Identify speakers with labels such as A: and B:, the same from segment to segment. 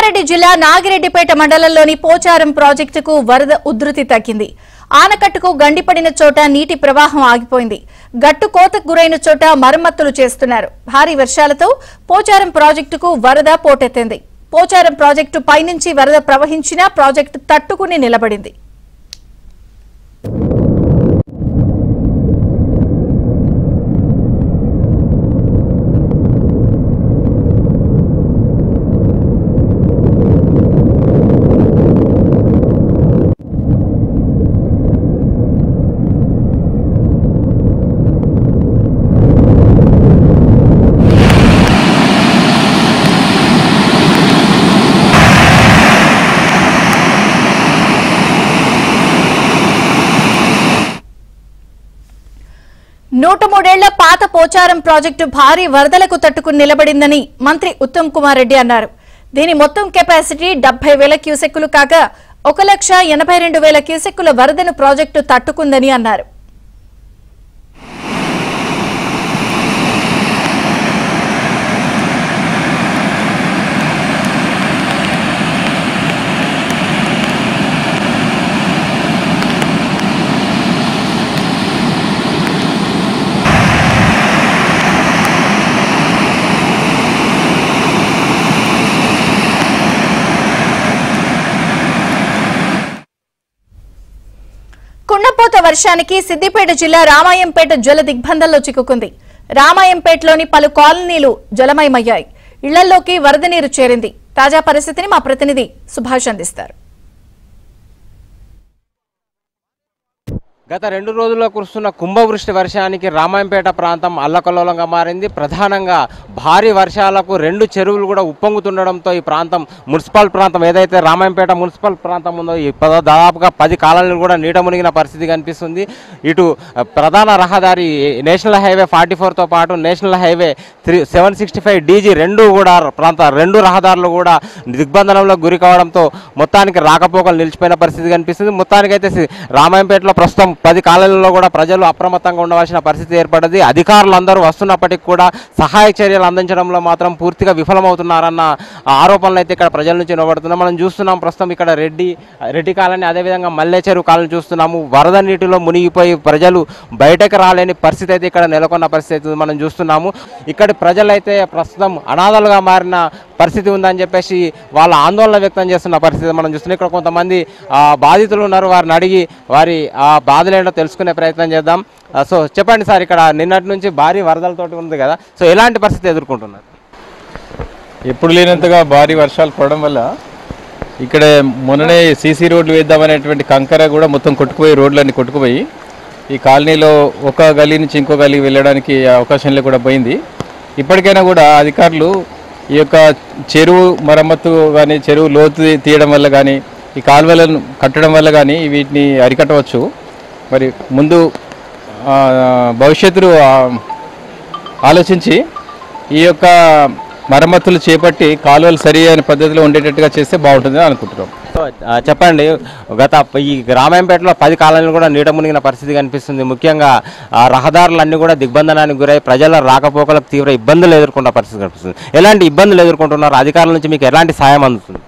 A: రంగారెడ్డి జిల్లా నాగిరెడ్డిపేట మండలంలోని పోచారం ప్రాజెక్టుకు వరద ఉధృతి తగ్గింది. ఆనకట్టుకు గండిపడిన చోట నీటి ప్రవాహం ఆగిపోయింది. గట్టు కోతకు గురైన చోట మరమ్మతులు చేస్తున్నారు. భారీ వర్షాలతో పోచారం ప్రాజెక్టుకు వరద పోటెత్తింది. పోచారం ప్రాజెక్టు పైనుంచి వరద ప్రవహించినా ప్రాజెక్టు తట్టుకుని నిలబడింది. నూట మూడేళ్ల పాత పోచారం ప్రాజెక్టు భారీ వరదలకు తట్టుకుని నిలబడిందని మంత్రి ఉత్తమ్ కుమార్ రెడ్డి అన్నారు. దీని మొత్తం కెపాసిటీ 70,000 క్యూసెక్కులు కాగా 1,82,000 క్యూసెక్కుల వరదను ప్రాజెక్టు తట్టుకుందని అన్నారు. కుండపోత వర్షానికి సిద్దిపేట జిల్లా రామాయంపేట జల దిగ్బంధంలో చిక్కుకుంది. రామాయంపేటలోని పలు కాలనీలు జలమయమయ్యాయి. ఇళ్లలోకి వరద నీరు చేరింది. తాజా పరిస్థితిని మా ప్రతినిధి సుభాష్ అందిస్తారు.
B: గత 2 రోజుల్లో కురుస్తున్న కుంభవృష్టి వర్షానికి రామాయంపేట ప్రాంతం అల్లకల్లోలంగా మారింది. ప్రధానంగా భారీ వర్షాలకు 2 చెరువులు కూడా ఉప్పొంగుతుండడంతో ఈ ప్రాంతం మున్సిపల్ ప్రాంతం ఏదైతే రామాయంపేట మున్సిపల్ ప్రాంతం ఉందో ఈ దాదాపుగా 10 కాలనీలు కూడా నీట మునిగిన పరిస్థితి కనిపిస్తుంది. ఇటు ప్రధాన రహదారి నేషనల్ హైవే 44తో పాటు నేషనల్ హైవే 765 DG 2 రహదారులు కూడా దిగ్బంధనంలో గురి కావడంతో మొత్తానికి రాకపోకలు నిలిచిపోయిన పరిస్థితి కనిపిస్తుంది. మొత్తానికైతే రామాయంపేటలో ప్రస్తుతం 10 కాలనీలలో కూడా ప్రజలు అప్రమత్తంగా ఉండవలసిన పరిస్థితి ఏర్పడింది. అధికారులందరూ వస్తున్నప్పటికీ కూడా సహాయ చర్యలు అందించడంలో మాత్రం పూర్తిగా విఫలమవుతున్నారన్న ఆరోపణలు అయితే ఇక్కడ ప్రజల నుంచి వినబడుతున్నాం. మనం చూస్తున్నాం ప్రస్తుతం ఇక్కడ రెడ్డి కాలనీ, అదేవిధంగా మల్లేచెరువు కాలనీ చూస్తున్నాము. వరద నీటిలో మునిగిపోయి ప్రజలు బయటకు రాలేని పరిస్థితి అయితే ఇక్కడ నెలకొన్న పరిస్థితి మనం చూస్తున్నాము. ఇక్కడి ప్రజలైతే ప్రస్తుతం అనాథలుగా మారిన పరిస్థితి ఉందని చెప్పేసి వాళ్ళ ఆందోళన వ్యక్తం చేస్తున్న పరిస్థితి మనం చూస్తున్నాం. ఇక్కడ కొంతమంది బాధితులు ఉన్నారు. వారిని అడిగి వారి బాధలేంటో తెలుసుకునే ప్రయత్నం చేద్దాం. సో చెప్పండి సార్, ఇక్కడ నిన్నటి నుంచి భారీ వరదలతో ఉంది కదా, సో ఎలాంటి పరిస్థితి ఎదుర్కొంటున్నారు?
C: ఎప్పుడు లేనంతగా భారీ వర్షాలు పడడం వల్ల ఇక్కడ మొన్ననే సీసీ రోడ్లు వేద్దామనేటువంటి కంకర కూడా మొత్తం కొట్టుకుపోయి, రోడ్లన్నీ కొట్టుకుపోయి ఈ కాలనీలో ఒక గల్లీ నుంచి ఇంకో గల్లీకి వెళ్ళడానికి అవకాశంలో కూడా పోయింది. ఇప్పటికైనా కూడా అధికారులు ఈ యొక్క చెరువు మరమ్మతు కానీ, చెరువు లోతు తీయడం వల్ల కానీ, ఈ కాలువలను కట్టడం వల్ల కానీ వీటిని అరికట్టవచ్చు. మరి ముందు భవిష్యత్తును ఆలోచించి ఈ యొక్క మరమ్మతులు చేపట్టి కాలువలు సరి అయిన పద్ధతిలో ఉండేటట్టుగా చేస్తే బాగుంటుందని అనుకుంటున్నాం.
B: చెప్పండి, గత ఈ రామాయంపేటలో 10 కాలనీలు కూడా నీట మునిగిన పరిస్థితి కనిపిస్తుంది. ముఖ్యంగా రహదారులన్నీ కూడా దిగ్బంధనానికి గురై ప్రజల రాకపోకలకు తీవ్ర ఇబ్బందులు ఎదుర్కొన్న పరిస్థితి కనిపిస్తుంది. ఎలాంటి ఇబ్బందులు ఎదుర్కొంటున్నారు? అధికారుల నుంచి మీకు ఎలాంటి సాయం అందుతుంది?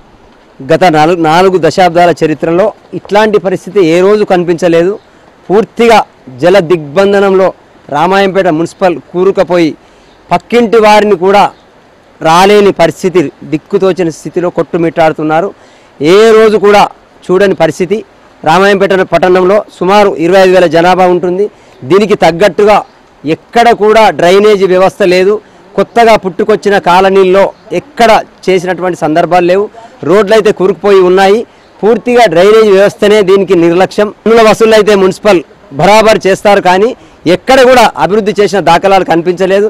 D: గత 4 దశాబ్దాల చరిత్రలో ఇట్లాంటి పరిస్థితి ఏ రోజు కనిపించలేదు. పూర్తిగా జల దిగ్బంధనంలో రామాయంపేట మున్సిపల్ కూరుకుపోయి పక్కింటి వారిని కూడా రాలేని పరిస్థితి, దిక్కుతోచిన స్థితిలో కొట్టుమిట్టాడుతున్నారు. ఏ రోజు కూడా చూడని పరిస్థితి. రామాయంపేట పట్టణంలో సుమారు 25,000 జనాభా ఉంటుంది. దీనికి తగ్గట్టుగా ఎక్కడ కూడా డ్రైనేజీ వ్యవస్థ లేదు. కొత్తగా పుట్టుకొచ్చిన కాలనీల్లో ఎక్కడ చేసినటువంటి సందర్భాలు లేవు. రోడ్లు అయితే కూరుకుపోయి ఉన్నాయి. పూర్తిగా డ్రైనేజీ వ్యవస్థనే దీనికి నిర్లక్ష్యం. పన్నుల వసూళ్ళు అయితే మున్సిపల్ బరాబర్ చేస్తారు, కానీ ఎక్కడ కూడా అభివృద్ధి చేసిన దాఖలాలు కనిపించలేదు.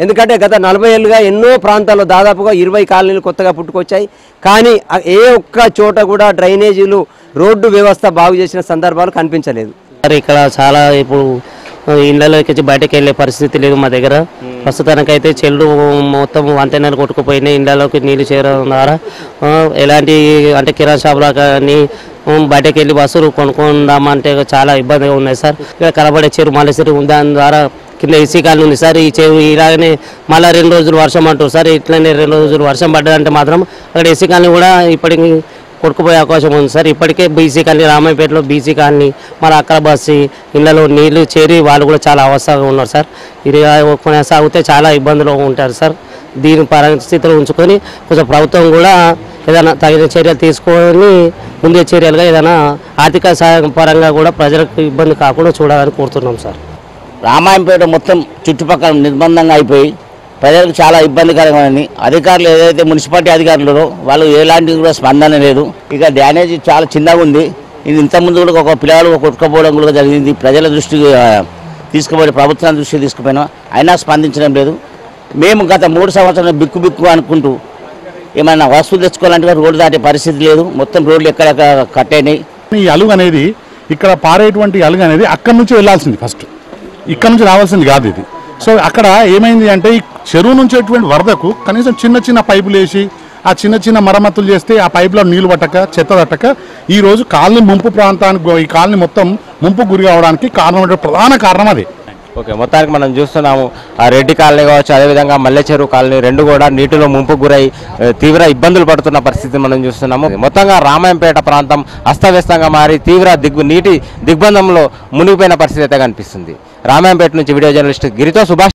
D: ఎందుకంటే గత 40 ఏళ్ళుగా ఎన్నో ప్రాంతాల్లో దాదాపుగా 20 కాలనీలు కొత్తగా పుట్టుకొచ్చాయి, కానీ ఏ ఒక్క చోట కూడా డ్రైనేజీలు, రోడ్డు వ్యవస్థ బాగు చేసిన సందర్భాలు కనిపించలేదు.
E: ఇక్కడ చాలా ఇప్పుడు ఇళ్లలోకి బయటకు వెళ్ళే పరిస్థితి లేదు మా దగ్గర. ప్రస్తుతానికైతే చెల్లు మొత్తం వంతెనలు కొట్టుకుపోయినాయి. ఇళ్లలోకి నీళ్లు చేరడం ద్వారా ఎలాంటి అంటే కిరాణా షాపులో కానీ బయటకు వెళ్ళి బస్సులు కొనుక్కుందామంటే చాలా ఇబ్బందిగా ఉన్నాయి సార్. ఇక్కడ కనబడే చెరువు మల్లె చెరువు దాని ద్వారా కింద ఏసీ కాలనీ ఉంది సార్. ఈ చెరువు ఇలాగనే మళ్ళీ 2 రోజులు వర్షం అంటారు సార్. ఇట్లనే 2 రోజులు వర్షం పడ్డదంటే మాత్రం అక్కడ ఏసీ కాలనీ కూడా ఇప్పటికి కొట్టుకుపోయే అవకాశం ఉంది సార్. ఇప్పటికే బీసీ కాలనీ, రామాయపేటలో బీసీ కాలనీ, మన అక్రబాసి ఇళ్లలో నీళ్లు చేరి వాళ్ళు కూడా చాలా అవస్థగా ఉన్నారు సార్. ఇది కొనసాగితే చాలా ఇబ్బందులు ఉంటారు సార్. దీని పరిస్థితులు ఉంచుకొని కొంచెం ప్రభుత్వం కూడా ఏదైనా తగిన చర్యలు తీసుకొని ముందే చర్యలుగా ఏదైనా ఆర్థిక సహాయం పరంగా కూడా ప్రజలకు ఇబ్బంది కాకుండా చూడాలని కోరుతున్నాం సార్.
F: రామాయంపేట మొత్తం చుట్టుపక్కల నిర్బంధంగా అయిపోయి ప్రజలకు చాలా ఇబ్బందికరంగా ఉంది. అధికారులు ఏదైతే మున్సిపాలిటీ అధికారులు వాళ్ళు ఎలాంటి కూడా స్పందన లేదు. ఇక డ్యానేజ్ చాలా చిన్నగా ఉంది. ఇది ఇంతకుముందు కూడా ఒక పిల్లలు కొట్టుకుపోవడం కూడా జరిగింది. ప్రజల దృష్టికి తీసుకుపోయి ప్రభుత్వం దృష్టికి తీసుకుపోయినా అయినా స్పందించడం లేదు. మేము గత 3 సంవత్సరాలు బిక్కు అనుకుంటూ ఏమైనా వస్తువులు తెచ్చుకోవాలంటే రోడ్డు దాటే పరిస్థితి లేదు. మొత్తం రోడ్లు ఎక్కడెక్కడ కట్టేనాయి.
G: ఈ అలుగు అనేది ఇక్కడ పారేటువంటి అలుగు అనేది అక్కడి నుంచి వెళ్ళాల్సింది, ఫస్ట్ ఇక్కడ నుంచి రావాల్సింది కాదు ఇది. సో అక్కడ ఏమైంది అంటే ఈ చెరువు నుంచి వచ్చేటువంటి వరదకు కనీసం చిన్న పైపులు వేసి ఆ చిన్న మరమ్మతులు చేస్తే ఆ పైపులో నీళ్లు పట్టక చెత్త తట్టక ఈరోజు కాలనీ ముంపు ప్రాంతానికి ఈ కాలనీ మొత్తం ముంపు గురి కావడానికి ప్రధాన కారణం అదే.
B: ఓకే, మొత్తానికి మనం చూస్తున్నాము ఆ రెడ్డి కాలనీ కావచ్చు, అదేవిధంగా మల్లె చెరువు కాలనీ రెండు కూడా నీటిలో ముంపు గురై తీవ్ర ఇబ్బందులు పడుతున్న పరిస్థితి మనం చూస్తున్నాము. మొత్తంగా రామాయంపేట ప్రాంతం అస్తవ్యస్తంగా మారి తీవ్ర నీటి దిగ్బంధంలో మునిగిపోయిన పరిస్థితి అయితే కనిపిస్తుంది. రామాయంపేట నుంచి వీడియో జర్నలిస్ట్ గిరితో సుభాష్.